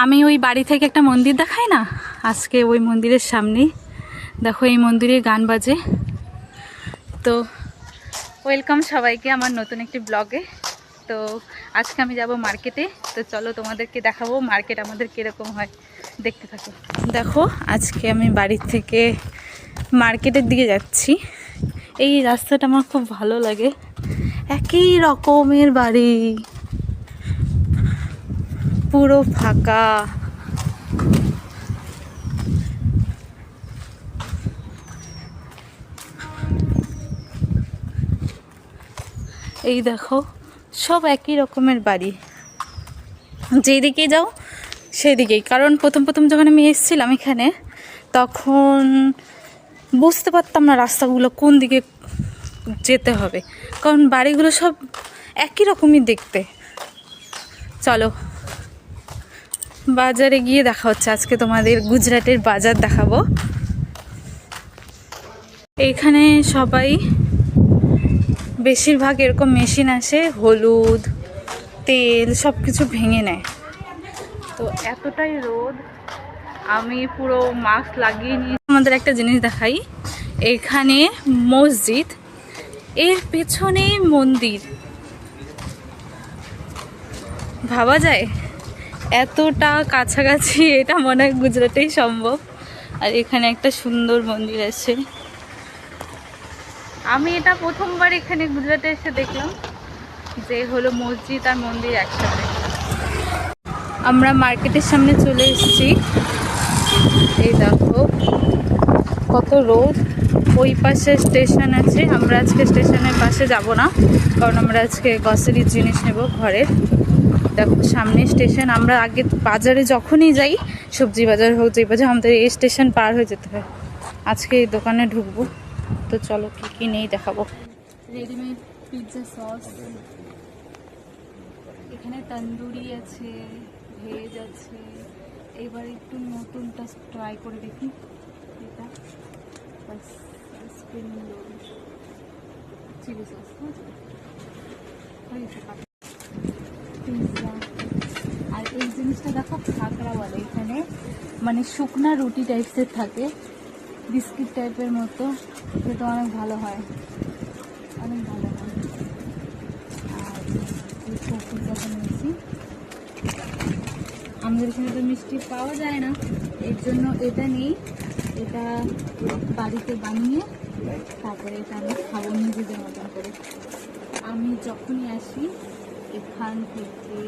আমি ওই বাড়ি থেকে একটা মন্দির দেখাই না, আজকে ওই মন্দিরের সামনেই দেখো এই মন্দিরে গান বাজে। তো ওয়েলকাম সবাইকে আমার নতুন একটি ব্লগে। তো আজকে আমি যাব মার্কেটে, তো চলো তোমাদেরকে দেখাবো মার্কেট আমাদের কীরকম হয়, দেখতে থাকো। দেখো আজকে আমি বাড়ির থেকে মার্কেটের দিকে যাচ্ছি। এই রাস্তাটা আমার খুব ভালো লাগে, একই রকমের বাড়ি, পুরো ফাঁকা। এই দেখো সব একই রকমের বাড়ি, যেদিকে যাও সেদিকেই। কারণ প্রথম যখন আমি এসেছিলাম এখানে, তখন বুঝতে পারতাম না রাস্তাগুলো কোন দিকে যেতে হবে, কারণ বাড়িগুলো সব একই রকমই দেখতে। চলো বাজারে গিয়ে দেখা হচ্ছে, আজকে তোমাদের গুজরাটের বাজার দেখাবো। এইখানে সবাই বেশিরভাগ এরকম মেশিন আসে, হলুদ তেল সব কিছু ভেঙে নেয়। তো এতটাই রোদ, আমি পুরো মাস্ক লাগিয়ে নিয়ে আমাদের একটা জিনিস দেখাই। এখানে মসজিদ, এর পেছনে মন্দির, ভাবা যায় এতটা কাছাকাছি, এটা মনে হয় গুজরাটেই সম্ভব। আর এখানে একটা সুন্দর মন্দির আছে, আমি এটা প্রথমবার এখানে গুজরাটে এসে দেখলাম যে হলো মসজিদ আর মন্দির একসাথে। আমরা মার্কেটের সামনে চলে এসেছি, এই দেখো কত রোদ। ওই পাশে স্টেশন আছে, আমরা আজকে স্টেশনের পাশে যাব না, কারণ আমরা আজকে গ্রসারির জিনিস নেব ঘরের। দেখো সামনে স্টেশন, আমরা আগে বাজারে যখনই যাই, সবজি বাজার হোক যে বাজার, আমাদের এই স্টেশন পার হয়ে যেতে হয়। আজকে এই দোকানে ঢুকবো, তো চলো কি কি নেই দেখাবো। রেডিমেড পিৎজা সস, এখানে তন্দুরি আছে, ভেজ আছে। এবার একটু নতুনটা ট্রাই করে দেখি, এটা spring roll chilli sauce, pizza. আর এই জিনিসটা দেখো খাকড়া বলে এখানে, মানে শুকনা রুটি টাইপসের থাকে, বিস্কিট টাইপের মতো, সেটা অনেক ভালো হয়, অনেক ভালো হয়। আর পিৎজাটা নিয়েছি, আমাদের এখানে তো মিষ্টি পাওয়া যায় না, এর জন্য এটা নেই। এটা বাড়িতে বানিয়ে তারপরে এটা আমি খাবো নিজেদের মতন করে। আমি যখনই আসি এখান থেকে